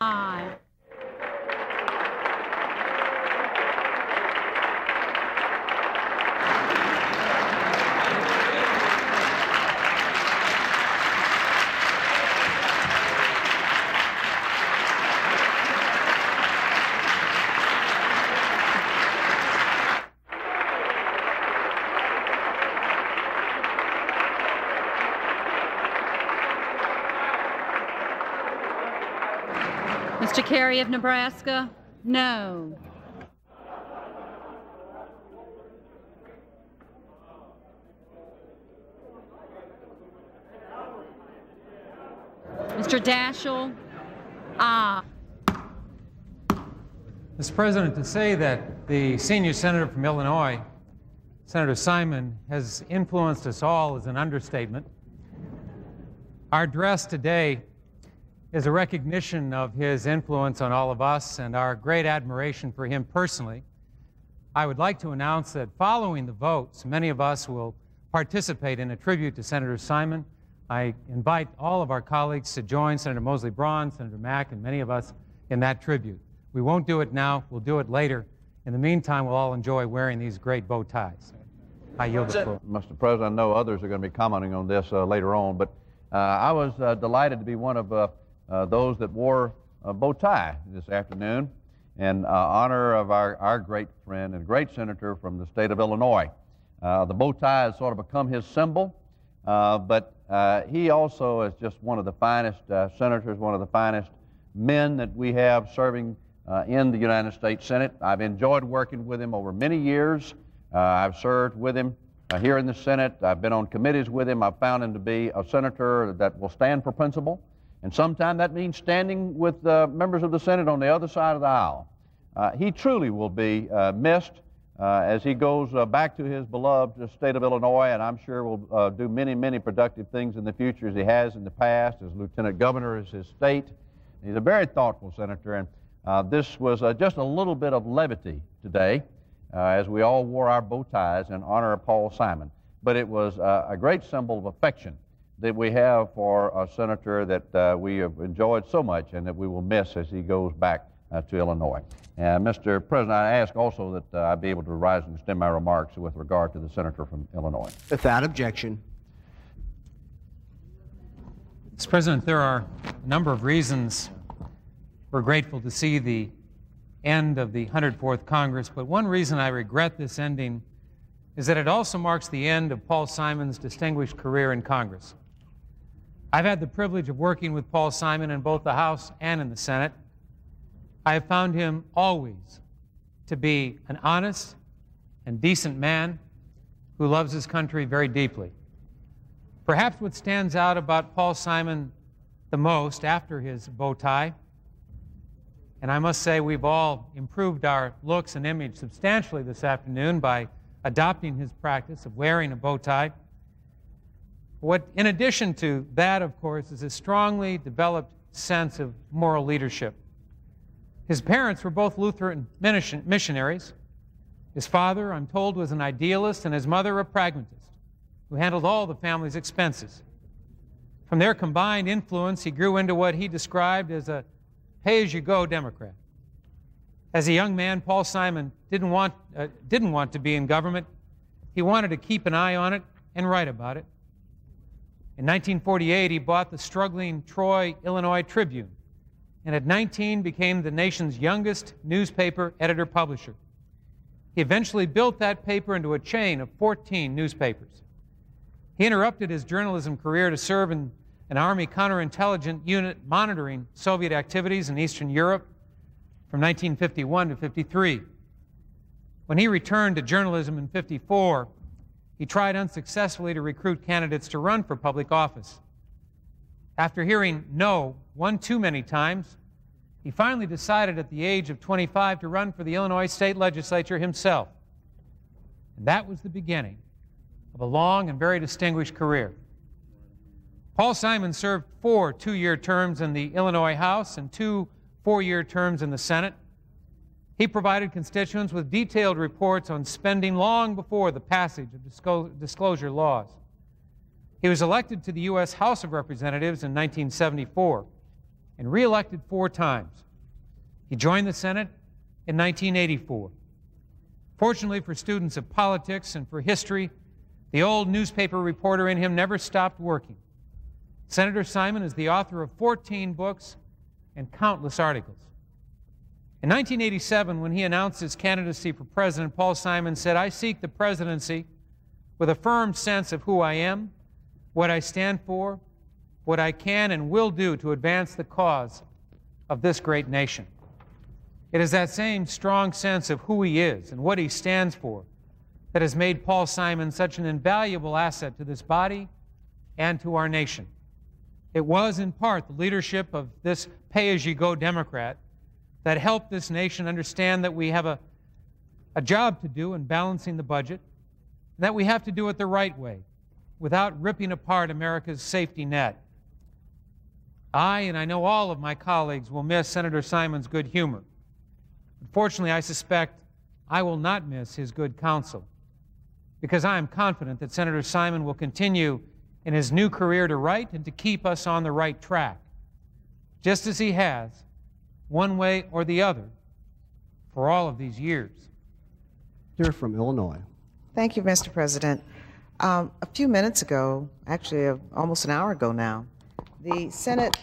Aye. Mr. Carey of Nebraska, no. Mr. Daschle, aye. Mr. President, to say that the senior senator from Illinois, Senator Simon, has influenced us all is an understatement. Our address today is a recognition of his influence on all of us and our great admiration for him personally. I would like to announce that following the votes, many of us will participate in a tribute to Senator Simon. I invite all of our colleagues to join Senator Mosley Braun, Senator Mack, and many of us in that tribute. We won't do it now, we'll do it later. In the meantime, we'll all enjoy wearing these great bow ties. I yield the floor. Mr. President, I know others are going to be commenting on this later on, but I was delighted to be one of those that wore a bow tie this afternoon in honor of our great friend and great senator from the state of Illinois. The bow tie has sort of become his symbol, but he also is just one of the finest senators, one of the finest men that we have serving in the United States Senate. I've enjoyed working with him over many years. I've served with him here in the Senate. I've been on committees with him. I've found him to be a senator that will stand for principle. And sometimes that means standing with members of the Senate on the other side of the aisle. He truly will be missed as he goes back to his beloved state of Illinois, and I'm sure will do many, many productive things in the future as he has in the past, as lieutenant governor of his state. He's a very thoughtful senator, and this was just a little bit of levity today as we all wore our bow ties in honor of Paul Simon. But it was a great symbol of affection that we have for a senator that we have enjoyed so much and that we will miss as he goes back to Illinois. Mr. President, I ask also that I be able to rise and extend my remarks with regard to the senator from Illinois. Without objection. Mr. President, there are a number of reasons we're grateful to see the end of the 104th Congress, but one reason I regret this ending is that it also marks the end of Paul Simon's distinguished career in Congress. I've had the privilege of working with Paul Simon in both the House and in the Senate. I have found him always to be an honest and decent man who loves his country very deeply. Perhaps what stands out about Paul Simon the most after his bow tie, and I must say we've all improved our looks and image substantially this afternoon by adopting his practice of wearing a bow tie. What, in addition to that, of course, is a strongly developed sense of moral leadership. His parents were both Lutheran missionaries. His father, I'm told, was an idealist, and his mother a pragmatist who handled all the family's expenses. From their combined influence, he grew into what he described as a pay-as-you-go Democrat. As a young man, Paul Simon didn't want to be in government. He wanted to keep an eye on it and write about it. In 1948, he bought the struggling Troy, Illinois Tribune, and at 19 became the nation's youngest newspaper editor-publisher. He eventually built that paper into a chain of 14 newspapers. He interrupted his journalism career to serve in an Army counterintelligence unit monitoring Soviet activities in Eastern Europe from 1951 to 53. When he returned to journalism in 54, he tried unsuccessfully to recruit candidates to run for public office. After hearing no one too many times, he finally decided at the age of 25 to run for the Illinois State Legislature himself. And that was the beginning of a long and very distinguished career. Paul Simon served 4 two-year terms in the Illinois House and 2 four-year terms in the Senate. He provided constituents with detailed reports on spending long before the passage of disclosure laws. He was elected to the U.S. House of Representatives in 1974. and re-elected 4 times. He joined the Senate in 1984. Fortunately for students of politics and for history, the old newspaper reporter in him never stopped working. Senator Simon is the author of 14 books and countless articles. In 1987, when he announced his candidacy for president, Paul Simon said, "I seek the presidency with a firm sense of who I am, what I stand for, what I can and will do to advance the cause of this great nation." It is that same strong sense of who he is and what he stands for that has made Paul Simon such an invaluable asset to this body and to our nation. It was, in part, the leadership of this pay-as-you-go Democrat that helped this nation understand that we have a job to do in balancing the budget, and that we have to do it the right way, without ripping apart America's safety net. I, and I know all of my colleagues, will miss Senator Simon's good humor. Unfortunately, I suspect I will not miss his good counsel, because I am confident that Senator Simon will continue in his new career to write and to keep us on the right track, just as he has, one way or the other, for all of these years. Here from Illinois. Thank you, Mr. President. A few minutes ago, actually almost an hour ago now, the Senate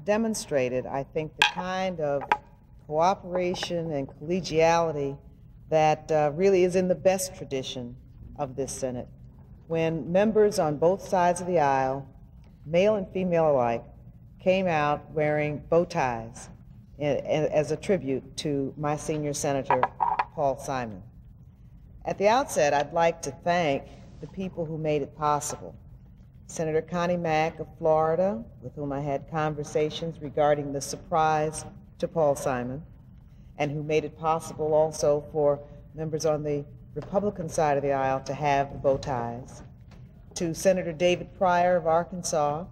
demonstrated, I think, the kind of cooperation and collegiality that really is in the best tradition of this Senate. When members on both sides of the aisle, male and female alike, came out wearing bow ties as a tribute to my senior senator, Paul Simon. At the outset, I'd like to thank the people who made it possible. Senator Connie Mack of Florida, with whom I had conversations regarding the surprise to Paul Simon, and who made it possible also for members on the Republican side of the aisle to have the bow ties. To Senator David Pryor of Arkansas,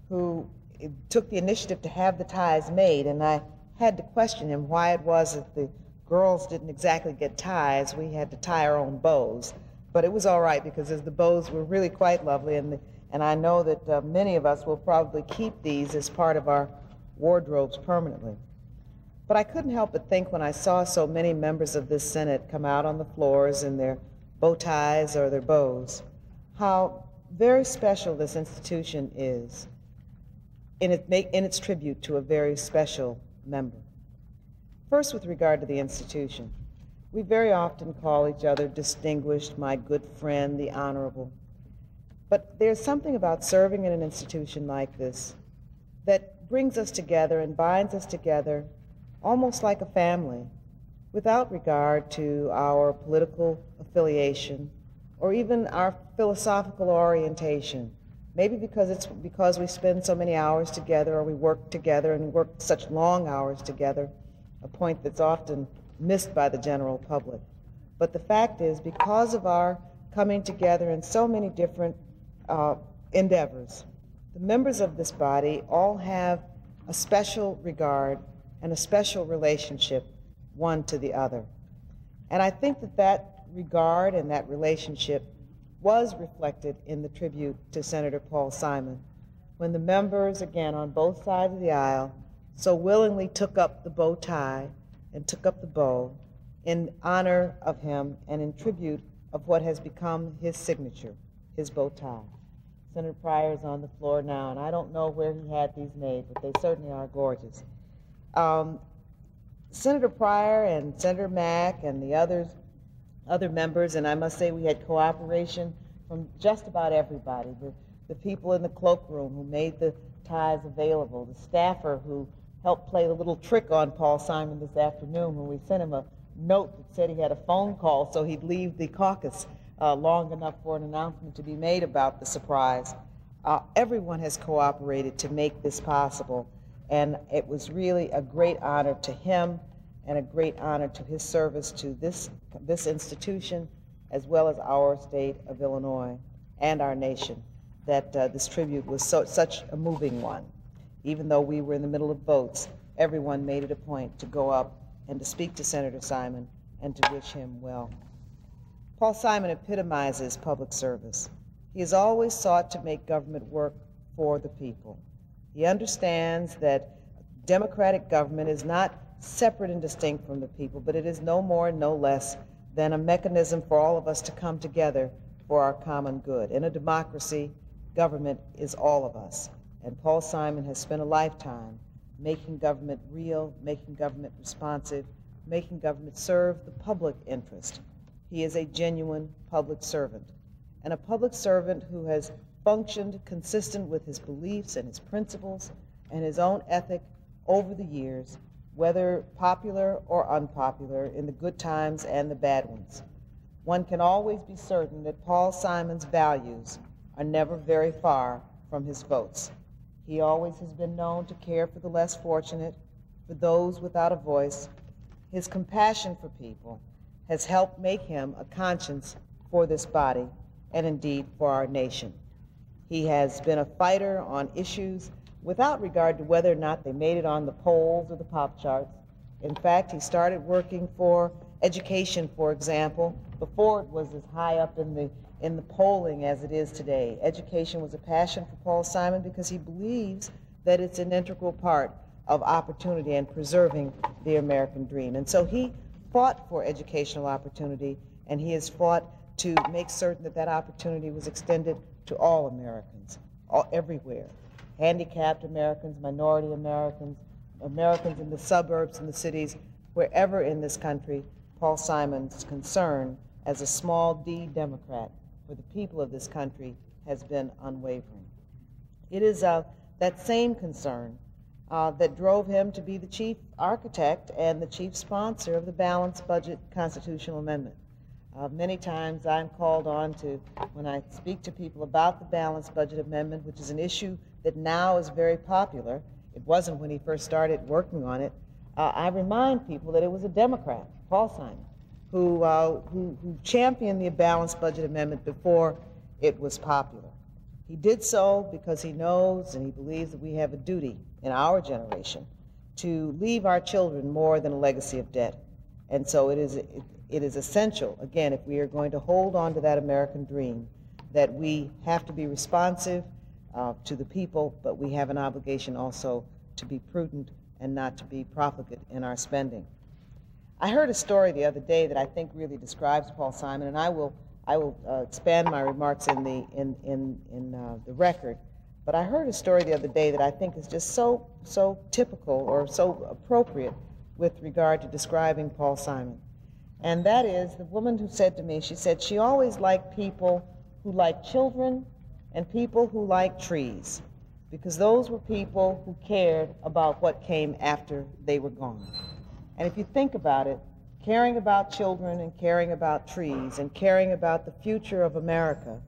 who took the initiative to have the ties made, and I had to question him why it was that the girls didn't exactly get ties. We had to tie our own bows. But it was all right, because the bows were really quite lovely, and I know that many of us will probably keep these as part of our wardrobes permanently. But I couldn't help but think, when I saw so many members of this Senate come out on the floors in their bow ties or their bows, how very special this institution is in its tribute to a very special member. First, with regard to the institution, we very often call each other distinguished, my good friend, the honorable. But there's something about serving in an institution like this that brings us together and binds us together almost like a family, without regard to our political affiliation or even our philosophical orientation. Maybe because we spend so many hours together, or we work together and work such long hours together, a point that's often missed by the general public. But the fact is, because of our coming together in so many different endeavors, the members of this body all have a special regard and a special relationship one to the other. And I think that that regard and that relationship was reflected in the tribute to Senator Paul Simon, when the members, again, on both sides of the aisle, so willingly took up the bow tie and took up the bow in honor of him and in tribute of what has become his signature, his bow tie. Senator Pryor is on the floor now, and I don't know where he had these made, but they certainly are gorgeous. Senator Pryor and Senator Mack and the other members, and I must say we had cooperation from just about everybody. The people in the cloakroom who made the ties available, the staffer who helped play the little trick on Paul Simon this afternoon when we sent him a note that said he had a phone call so he'd leave the caucus long enough for an announcement to be made about the surprise. Everyone has cooperated to make this possible, and it was really a great honor to him and a great honor to his service to this institution, as well as our state of Illinois and our nation, that this tribute was such a moving one. Even though we were in the middle of votes, everyone made it a point to go up and to speak to Senator Simon and to wish him well. Paul Simon epitomizes public service. He has always sought to make government work for the people. He understands that democratic government is not separate and distinct from the people, but it is no more and no less than a mechanism for all of us to come together for our common good. In a democracy, government is all of us. And Paul Simon has spent a lifetime making government real, making government responsive, making government serve the public interest. He is a genuine public servant, and a public servant who has functioned consistent with his beliefs and his principles and his own ethic over the years, whether popular or unpopular, in the good times and the bad ones. One can always be certain that Paul Simon's values are never very far from his votes. He always has been known to care for the less fortunate, for those without a voice. His compassion for people has helped make him a conscience for this body and indeed for our nation. He has been a fighter on issues without regard to whether or not they made it on the polls or the pop charts. In fact, he started working for education, for example, before it was as high up in the polling as it is today. Education was a passion for Paul Simon because he believes that it's an integral part of opportunity and preserving the American dream. And so he fought for educational opportunity, and he has fought to make certain that that opportunity was extended to all Americans, everywhere. Handicapped Americans, minority Americans, Americans in the suburbs and the cities, wherever in this country, Paul Simon's concern as a small d Democrat for the people of this country has been unwavering. It is that same concern that drove him to be the chief architect and the chief sponsor of the Balanced Budget Constitutional Amendment. Many times I'm called on to, when I speak to people about the Balanced Budget Amendment, which is an issue that now is very popular. It wasn't when he first started working on it. I remind people that it was a Democrat, Paul Simon, who championed the Balanced Budget Amendment before it was popular. He did so because he knows and he believes that we have a duty in our generation to leave our children more than a legacy of debt. And so it is essential, again, if we are going to hold on to that American dream, that we have to be responsive to the people, but we have an obligation also to be prudent and not to be profligate in our spending. I heard a story the other day that I think really describes Paul Simon, and I will expand my remarks in the record. But I heard a story the other day that I think is just so typical or so appropriate with regard to describing Paul Simon. And that is the woman who said to me, she said she always liked people who liked children and people who liked trees, because those were people who cared about what came after they were gone. And if you think about it, caring about children and caring about trees and caring about the future of America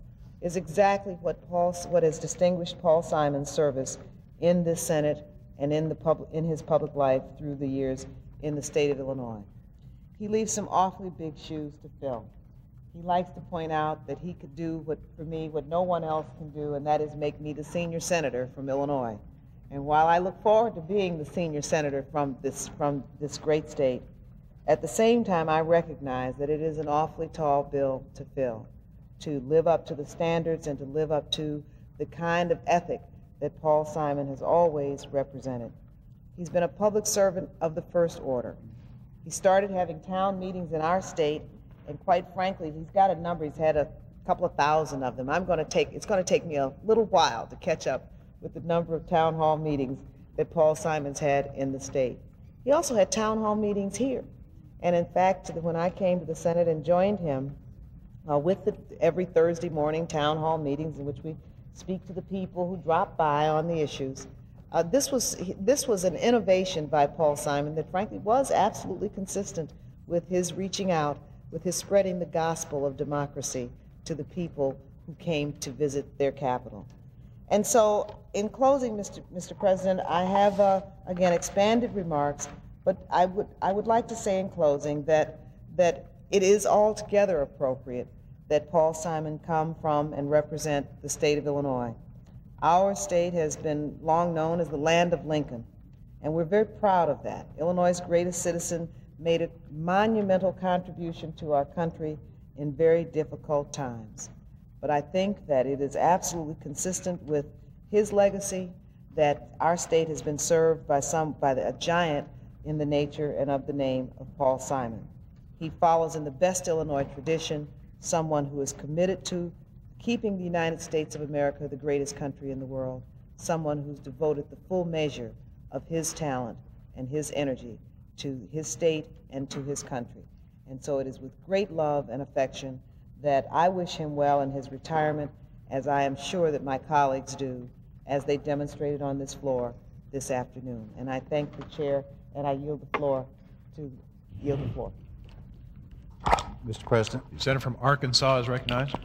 is exactly what has distinguished Paul Simon's service in this Senate and in his public life through the years in the state of Illinois. He leaves some awfully big shoes to fill. He likes to point out that he could do what no one else can do, and that is make me the senior senator from Illinois. And while I look forward to being the senior senator from this great state, at the same time I recognize that it is an awfully tall bill to fill, to live up to the standards and to live up to the kind of ethic that Paul Simon has always represented. He's been a public servant of the first order. He started having town meetings in our state, and quite frankly, he's got a number. He's had a couple of thousand of them. It's going to take me a little while to catch up with the number of town hall meetings that Paul Simon's had in the state. He also had town hall meetings here. And in fact, when I came to the Senate and joined him with the every Thursday morning town hall meetings in which we speak to the people who drop by on the issues, this was an innovation by Paul Simon that frankly was absolutely consistent with his reaching out, with his spreading the gospel of democracy to the people who came to visit their capital. And so, in closing, Mr. President, I have, again, expanded remarks, but I would like to say in closing that it is altogether appropriate that Paul Simon come from and represent the state of Illinois. Our state has been long known as the land of Lincoln, and we're very proud of that. Illinois' greatest citizen made a monumental contribution to our country in very difficult times. But I think that it is absolutely consistent with his legacy that our state has been served by a giant in the nature and of the name of Paul Simon. He follows in the best Illinois tradition, someone who is committed to keeping the United States of America the greatest country in the world, someone who's devoted the full measure of his talent and his energy to his state and to his country. And so it is with great love and affection that I wish him well in his retirement, as I am sure that my colleagues do, as they demonstrated on this floor this afternoon. And I thank the chair, and I yield the floor. Mr. President. The senator from Arkansas is recognized.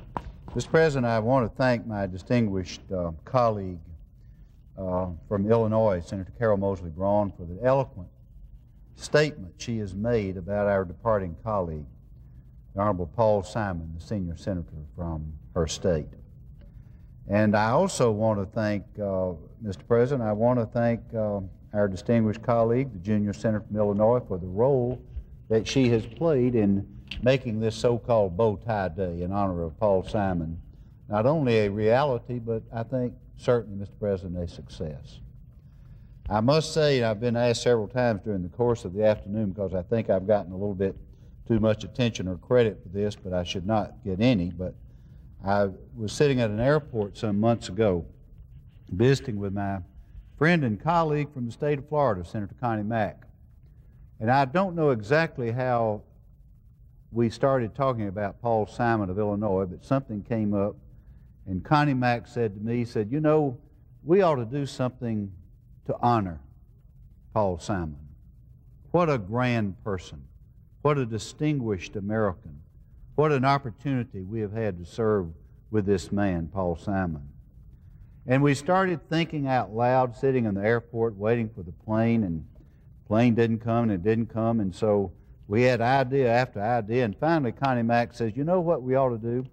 Mr. President, I want to thank my distinguished colleague from Illinois, Senator Carol Moseley Braun, for the eloquent statement she has made about our departing colleague, the Honorable Paul Simon, the senior senator from her state. And I also want to thank, Mr. President, I want to thank our distinguished colleague, the junior senator from Illinois, for the role that she has played in making this so-called bow tie day in honor of Paul Simon not only a reality, but I think certainly, Mr. President, a success. I must say, I've been asked several times during the course of the afternoon, because I think I've gotten a little bit too much attention or credit for this, but I should not get any. But I was sitting at an airport some months ago visiting with my friend and colleague from the state of Florida, Senator Connie Mack. And I don't know exactly how we started talking about Paul Simon of Illinois, but something came up, and Connie Mack said to me, said, you know, we ought to do something to honor Paul Simon. What a grand person. What a distinguished American. What an opportunity we have had to serve with this man, Paul Simon. And we started thinking out loud, sitting in the airport waiting for the plane, and the plane didn't come and it didn't come, and so we had idea after idea, and finally Connie Mack says, you know what we ought to do?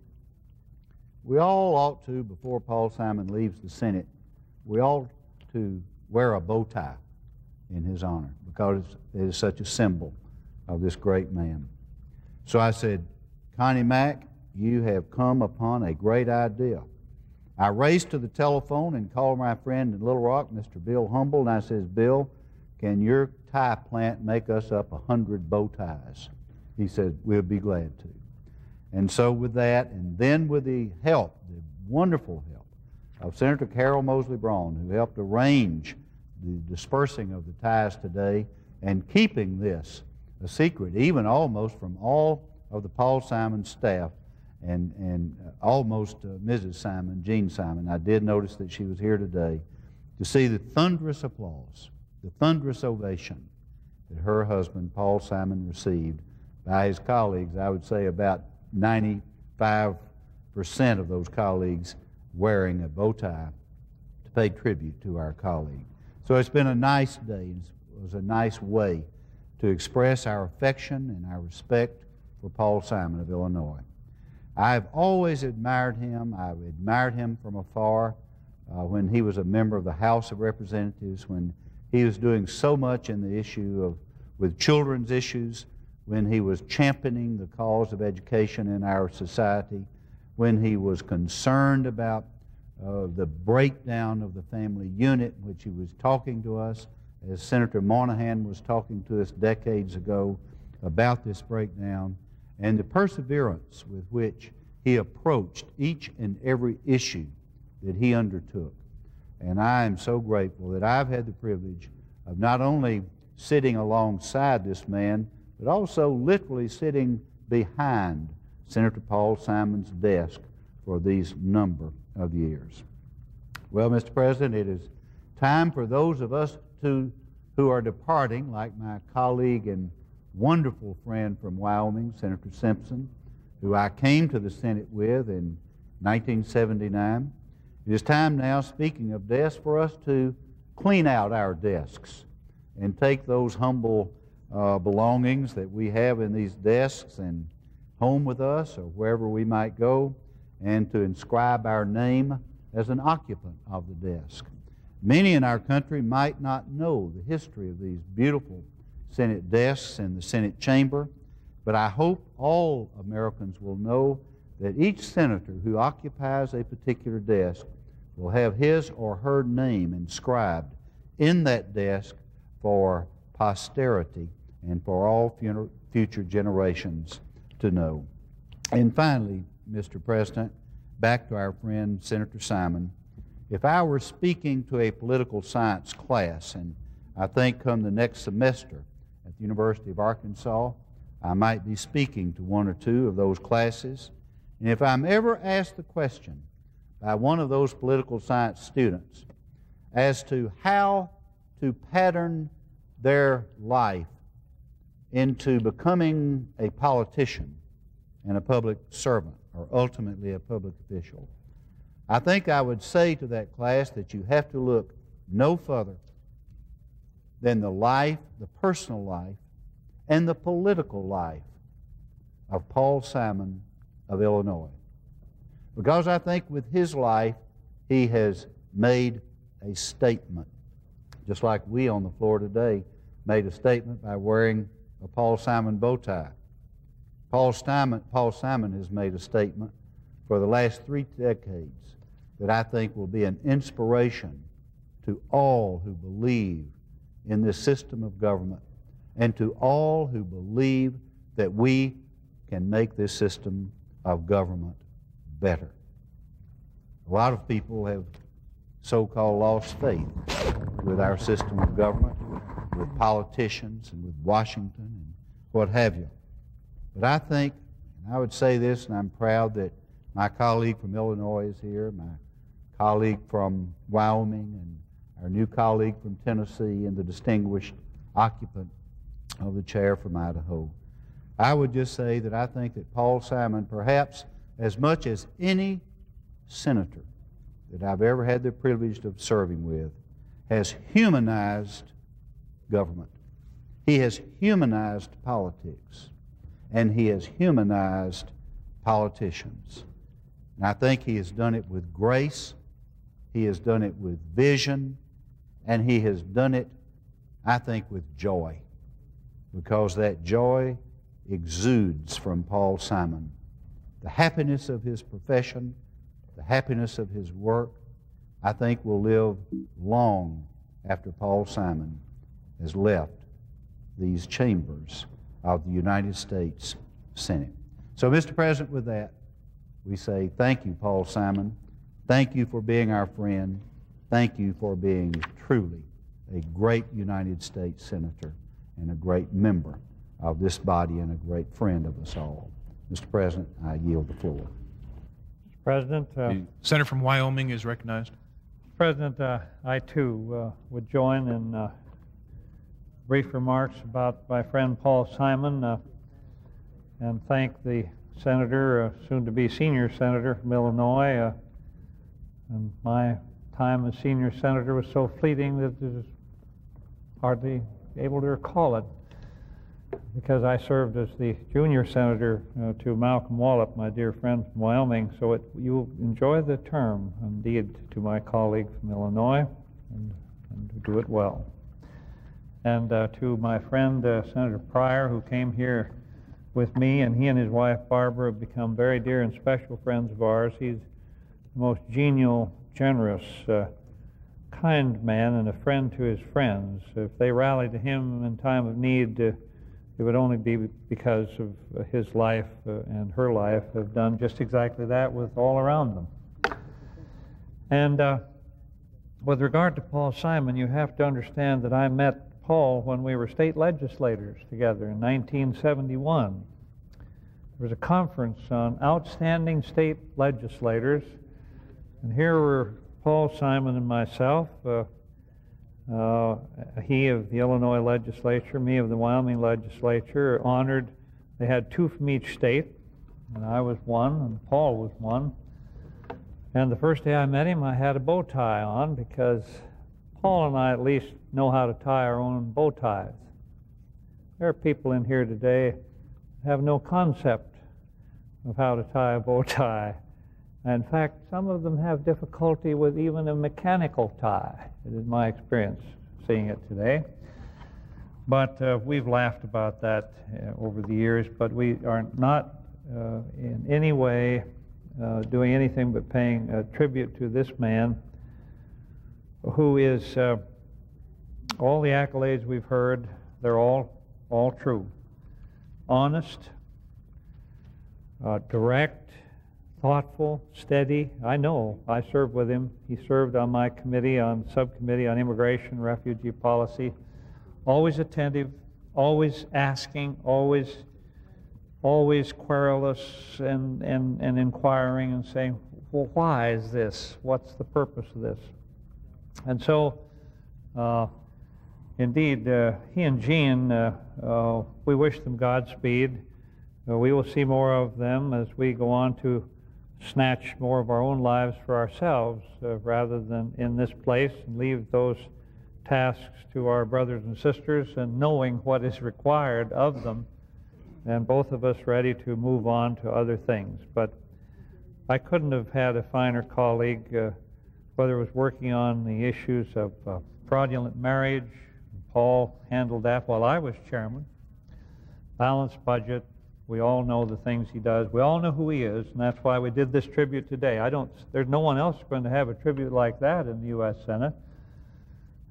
We all ought to, before Paul Simon leaves the Senate, we ought to wear a bow tie in his honor, because it is such a symbol of this great man. So I said, Connie Mack, you have come upon a great idea. I raced to the telephone and called my friend in Little Rock, Mr. Bill Humble, and I says, Bill, can your tie plant make us up 100 bow ties? He said, we'll be glad to. And so with that, and then with the help, the wonderful help of Senator Carol Moseley Braun, who helped arrange the dispersing of the ties today and keeping this a secret, even almost from all of the Paul Simon staff and almost Mrs. Simon, Jean Simon. I did notice that she was here today to see the thunderous applause, the thunderous ovation that her husband, Paul Simon, received by his colleagues. I would say about 95% of those colleagues wearing a bow tie to pay tribute to our colleague. So it's been a nice day. It was a nice way to express our affection and our respect for Paul Simon of Illinois. I've always admired him. I've admired him from afar when he was a member of the House of Representatives, when he was doing so much in the issue with children's issues, when he was championing the cause of education in our society, when he was concerned about the breakdown of the family unit, which he was talking to us, as Senator Moynihan was talking to us decades ago about this breakdown, and the perseverance with which he approached each and every issue that he undertook. And I am so grateful that I've had the privilege of not only sitting alongside this man, but also literally sitting behind Senator Paul Simon's desk for these number of years. Well, Mr. President, it is time for those of us who are departing, like my colleague and wonderful friend from Wyoming, Senator Simpson, who I came to the Senate with in 1979. It is time now, speaking of desks, for us to clean out our desks and take those humble belongings that we have in these desks and home with us or wherever we might go, and to inscribe our name as an occupant of the desk. Many in our country might not know the history of these beautiful Senate desks in the Senate chamber, but I hope all Americans will know that each senator who occupies a particular desk will have his or her name inscribed in that desk for posterity and for all future generations to know. And finally, Mr. President, back to our friend Senator Simon, if I were speaking to a political science class, and I think come the next semester at the University of Arkansas, I might be speaking to one or two of those classes, and if I'm ever asked the question by one of those political science students as to how to pattern their life into becoming a politician and a public servant, or ultimately a public official, I think I would say to that class that you have to look no further than the life, the personal life, and the political life of Paul Simon of Illinois. Because I think with his life, he has made a statement, just like we on the floor today made a statement by wearing a Paul Simon bow tie. Paul Simon has made a statement for the last 3 decades that I think will be an inspiration to all who believe in this system of government and to all who believe that we can make this system of government better. A lot of people have so-called lost faith with our system of government, with politicians and with Washington and what have you. But I think, and I would say this, and I'm proud that my colleague from Illinois is here, my colleague from Wyoming, and our new colleague from Tennessee, and the distinguished occupant of the chair from Idaho. I would just say that I think that Paul Simon, perhaps as much as any senator that I've ever had the privilege of serving with, has humanized government. He has humanized politics, and he has humanized politicians. And I think he has done it with grace, he has done it with vision, and he has done it, I think, with joy, because that joy exudes from Paul Simon. The happiness of his profession, the happiness of his work, I think will live long after Paul Simon has left these chambers of the United States Senate. So, Mr. President, with that, we say thank you, Paul Simon. Thank you for being our friend. Thank you for being truly a great United States Senator and a great member of this body and a great friend of us all. Mr. President, I yield the floor. Mr. President, The senator from Wyoming is recognized. President, I too would join in brief remarks about my friend Paul Simon and thank the senator, soon-to-be senior senator from Illinois. And my time as senior senator was so fleeting that it is hardly able to recall it, because I served as the junior senator to Malcolm Wallop, my dear friend from Wyoming. So you enjoy the term, indeed, to my colleague from Illinois, and do it well. And to my friend Senator Pryor, who came here with me, and he and his wife Barbara have become very dear and special friends of ours. He's the most genial, generous, kind man and a friend to his friends. If they rally to him in time of need, it would only be because of his life and her life have done just exactly that with all around them. And with regard to Paul Simon, you have to understand that I met Paul when we were state legislators together in 1971. There was a conference on outstanding state legislators, and here were Paul Simon and myself, he of the Illinois legislature, me of the Wyoming legislature, honored. They had 2 from each state, and I was one, and Paul was one. And the first day I met him, I had a bow tie on, because Paul and I at least know how to tie our own bow ties. There are people in here today who have no concept of how to tie a bow tie. In fact, some of them have difficulty with even a mechanical tie. It is my experience seeing it today. But we've laughed about that over the years, but we are not in any way doing anything but paying tribute to this man who is, all the accolades we've heard, they're all true. Honest, direct, thoughtful, steady. I know. I served with him. He served on my committee, on subcommittee on immigration, refugee policy. Always attentive, always asking, always querulous and inquiring and saying, well, why is this? What's the purpose of this? And so, indeed, he and Jean, we wish them Godspeed. We will see more of them as we go on to snatch more of our own lives for ourselves rather than in this place, and leave those tasks to our brothers and sisters, and knowing what is required of them, and both of us ready to move on to other things. But I couldn't have had a finer colleague, whether it was working on the issues of fraudulent marriage. Paul handled that while I was chairman. Balanced budget. We all know the things he does. We all know who he is, and that's why we did this tribute today. There's no one else going to have a tribute like that in the U.S. Senate.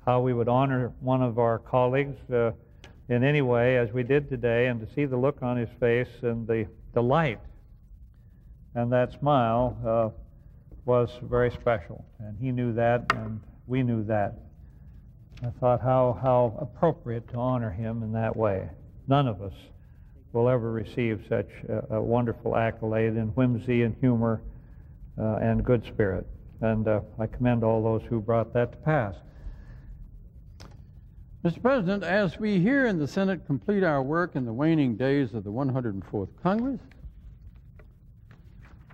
How we would honor one of our colleagues in any way as we did today, and to see the look on his face and the delight and that smile was very special. And he knew that, and we knew that. I thought how appropriate to honor him in that way. None of us will ever receive such a wonderful accolade in whimsy and humor and good spirit. And I commend all those who brought that to pass. Mr. President, as we here in the Senate complete our work in the waning days of the 104th Congress,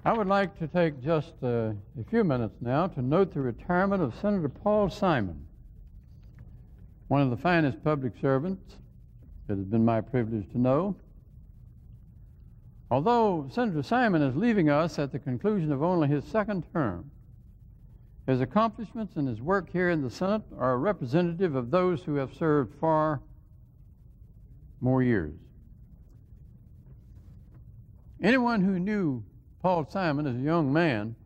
I would like to take just a few minutes now to note the retirement of Senator Paul Simon, one of the finest public servants it has been my privilege to know. Although Senator Simon is leaving us at the conclusion of only his second term, his accomplishments and his work here in the Senate are representative of those who have served far more years. Anyone who knew Paul Simon as a young man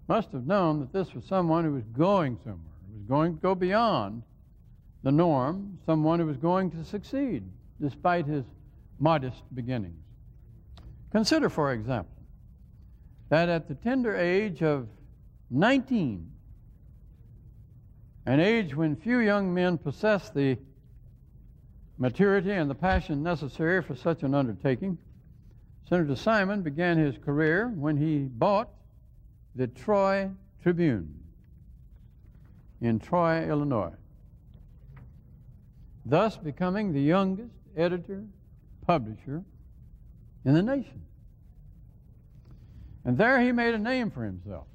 must have known that this was someone who was going somewhere, who was going to go beyond the norm, someone who was going to succeed despite his modest beginnings. Consider, for example, that at the tender age of 19, an age when few young men possess the maturity and the passion necessary for such an undertaking, Senator Simon began his career when he bought the Troy Tribune in Troy, Illinois, thus becoming the youngest editor, publisher in the nation. And there he made a name for himself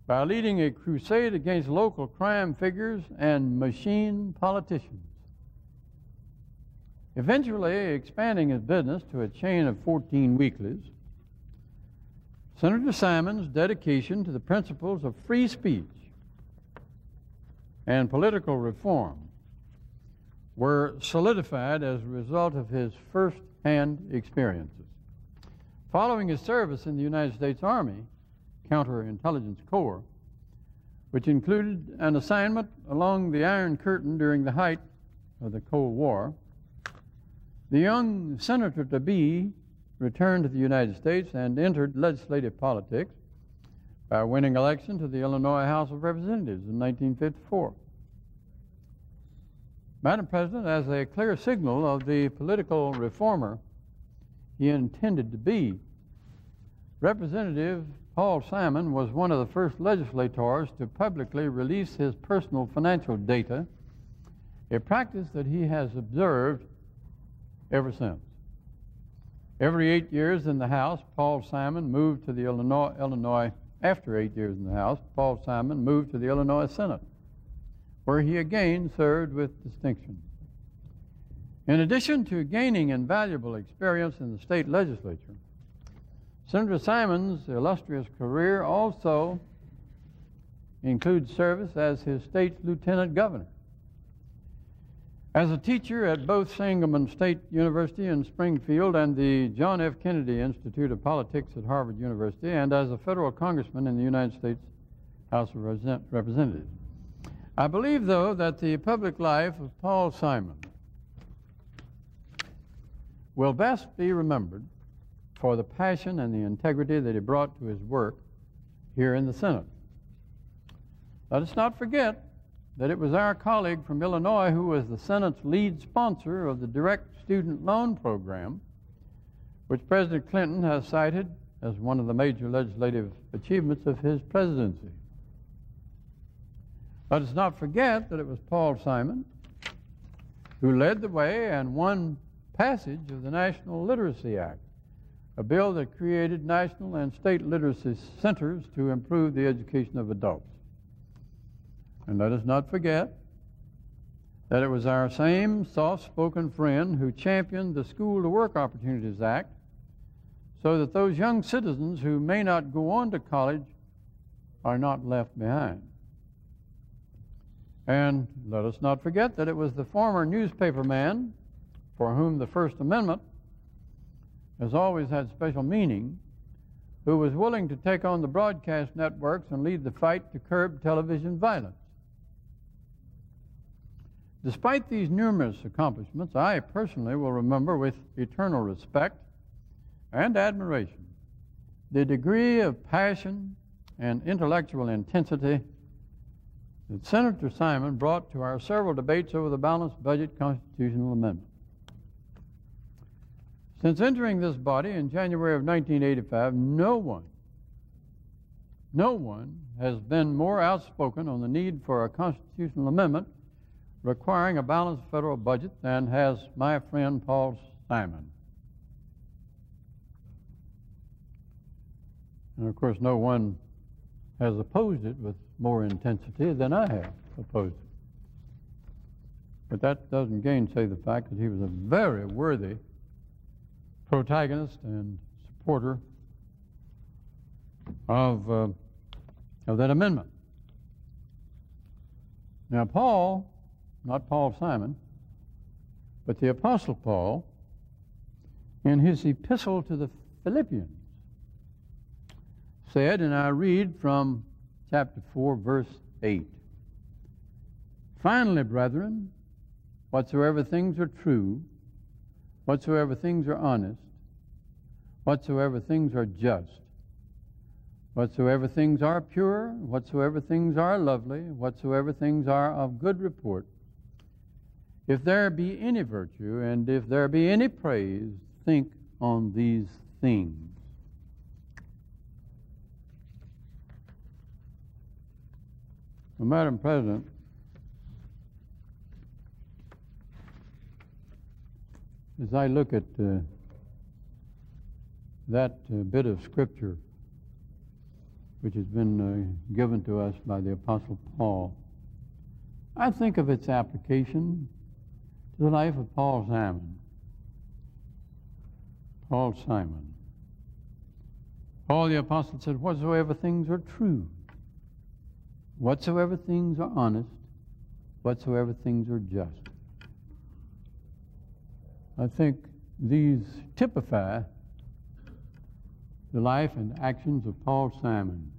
by leading a crusade against local crime figures and machine politicians, eventually expanding his business to a chain of 14 weeklies. Senator Simon's dedication to the principles of free speech and political reform were solidified as a result of his first-hand experiences. Following his service in the United States Army Counterintelligence Corps, which included an assignment along the Iron Curtain during the height of the Cold War, the young senator-to-be returned to the United States and entered legislative politics by winning election to the Illinois House of Representatives in 1954. Madam President, as a clear signal of the political reformer he intended to be, Representative Paul Simon was one of the first legislators to publicly release his personal financial data, a practice that he has observed ever since. Every 8 years in the House, Paul Simon moved to the Illinois, after 8 years in the House, Paul Simon moved to the Illinois Senate, where he again served with distinction. In addition to gaining invaluable experience in the state legislature, Senator Simon's illustrious career also includes service as his state's lieutenant governor. As a teacher at both Sangamon State University in Springfield and the John F. Kennedy Institute of Politics at Harvard University, and as a federal congressman in the United States House of Representatives. I believe, though, that the public life of Paul Simon will best be remembered for the passion and the integrity that he brought to his work here in the Senate. Let us not forget that it was our colleague from Illinois who was the Senate's lead sponsor of the direct student loan program, which President Clinton has cited as one of the major legislative achievements of his presidency. Let us not forget that it was Paul Simon who led the way and won passage of the National Literacy Act, a bill that created national and state literacy centers to improve the education of adults. And let us not forget that it was our same soft-spoken friend who championed the School to Work Opportunities Act so that those young citizens who may not go on to college are not left behind. And let us not forget that it was the former newspaperman for whom the First Amendment has always had special meaning, who was willing to take on the broadcast networks and lead the fight to curb television violence. Despite these numerous accomplishments, I personally will remember with eternal respect and admiration the degree of passion and intellectual intensity that Senator Simon brought to our several debates over the balanced budget constitutional amendment. Since entering this body in January of 1985, no one has been more outspoken on the need for a constitutional amendment requiring a balanced federal budget than has my friend Paul Simon. And of course, no one has opposed it with more intensity than I have opposed it. But that doesn't gainsay the fact that he was a very worthy protagonist and supporter of that amendment. Now, Paul, not Paul Simon, but the Apostle Paul, in his epistle to the Philippians, said, and I read from chapter 4, verse 8, "Finally, brethren, whatsoever things are true, whatsoever things are honest, whatsoever things are just, whatsoever things are pure, whatsoever things are lovely, whatsoever things are of good report, if there be any virtue and if there be any praise, think on these things." Well, Madam President, as I look at that bit of Scripture which has been given to us by the Apostle Paul, I think of its application to the life of Paul Simon. Paul Simon. Paul the Apostle said, "Whatsoever things are true, whatsoever things are honest, whatsoever things are just." I think these typify the life and actions of Paul Simon.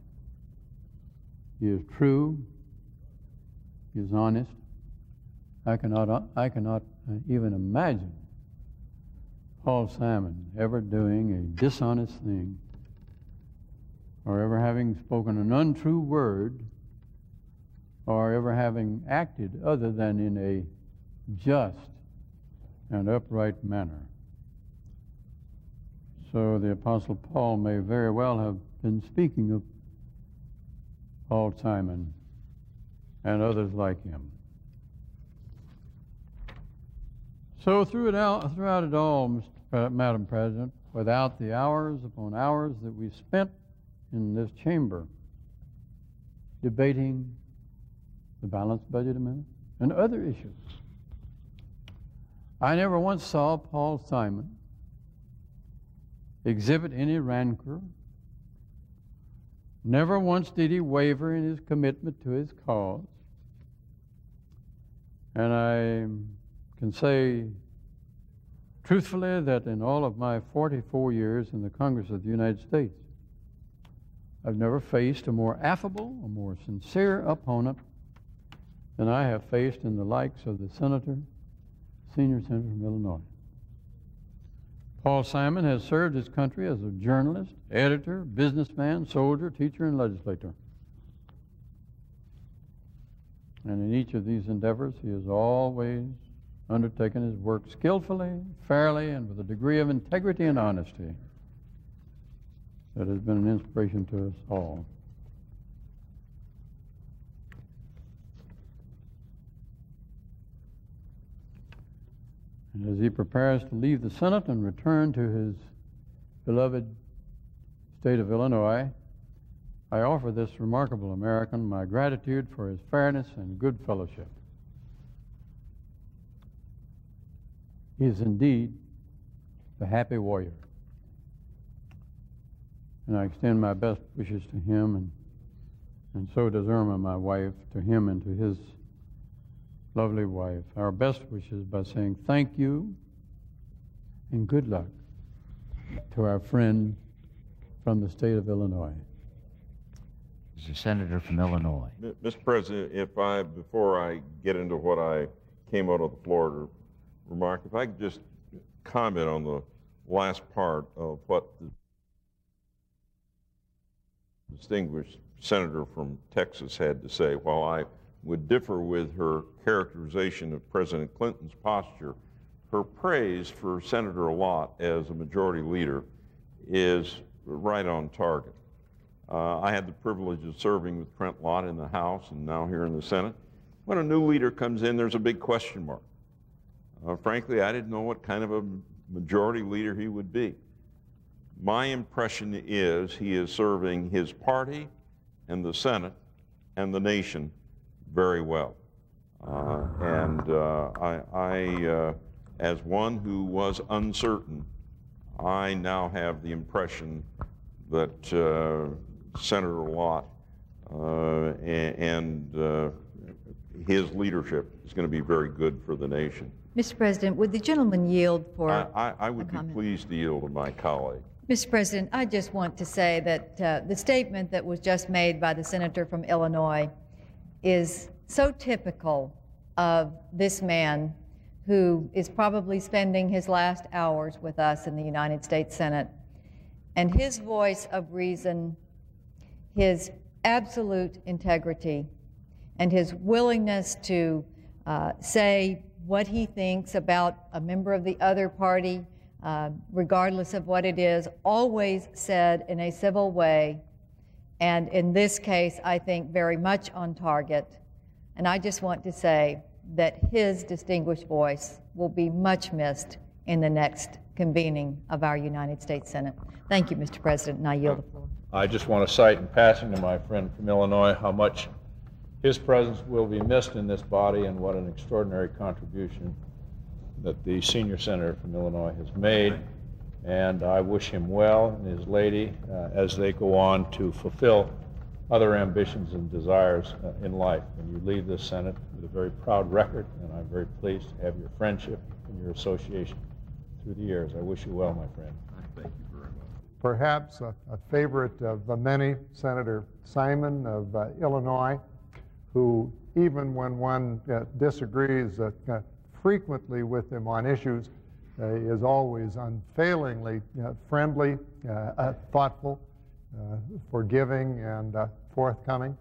He is true, he is honest. I cannot even imagine Paul Simon ever doing a dishonest thing or ever having spoken an untrue word or ever having acted other than in a just and upright manner. So the Apostle Paul may very well have been speaking of Paul Simon and others like him. So throughout it all, Madam President, without the hours upon hours that we spent in this chamber debating the balanced budget amendment and other issues, I never once saw Paul Simon exhibit any rancor. Never once did he waver in his commitment to his cause. And I can say truthfully that in all of my 44 years in the Congress of the United States, I've never faced a more affable, a more sincere opponent than I have faced in the likes of the senior senator from Illinois. Paul Simon has served his country as a journalist, editor, businessman, soldier, teacher, and legislator. And in each of these endeavors, he has always undertaken his work skillfully, fairly, and with a degree of integrity and honesty that has been an inspiration to us all. And as he prepares to leave the Senate and return to his beloved state of Illinois, I offer this remarkable American my gratitude for his fairness and good fellowship. He is indeed the happy warrior. And I extend my best wishes to him, and so does Irma, my wife, to him and to his lovely wife. Our best wishes by saying thank you and good luck to our friend from the state of Illinois. The senator from Illinois. Mr. President, before I get into what I came out of the floor to remark, if I could just comment on the last part of what the distinguished senator from Texas had to say. While I would differ with her characterization of President Clinton's posture, her praise for Senator Lott as a majority leader is right on target. I had the privilege of serving with Trent Lott in the House and now here in the Senate. When a new leader comes in, there's a big question mark. Frankly, I didn't know what kind of a majority leader he would be. My impression is he is serving his party and the Senate and the nation very well. As one who was uncertain, I now have the impression that Senator Lott and his leadership is going to be very good for the nation. Mr. President, would the gentleman yield for I would be pleased to yield to my colleague. Mr. President, I just want to say that the statement that was just made by the senator from Illinois is so typical of this man who is probably spending his last hours with us in the United States Senate. And his voice of reason, his absolute integrity, and his willingness to say what he thinks about a member of the other party, regardless of what it is, always said in a civil way, and in this case, I think very much on target. And I just want to say that his distinguished voice will be much missed in the next convening of our United States Senate. Thank you, Mr. President, and I yield the floor. I just want to cite in passing to my friend from Illinois how much his presence will be missed in this body and what an extraordinary contribution that the senior senator from Illinois has made. And I wish him well and his lady as they go on to fulfill other ambitions and desires in life. And you leave this Senate with a very proud record, and I'm very pleased to have your friendship and your association through the years. I wish you well, my friend. Thank you very much. Perhaps a favorite of the many, Senator Simon of Illinois, who even when one disagrees frequently with him on issues, is always unfailingly friendly, thoughtful, forgiving, and forthcoming.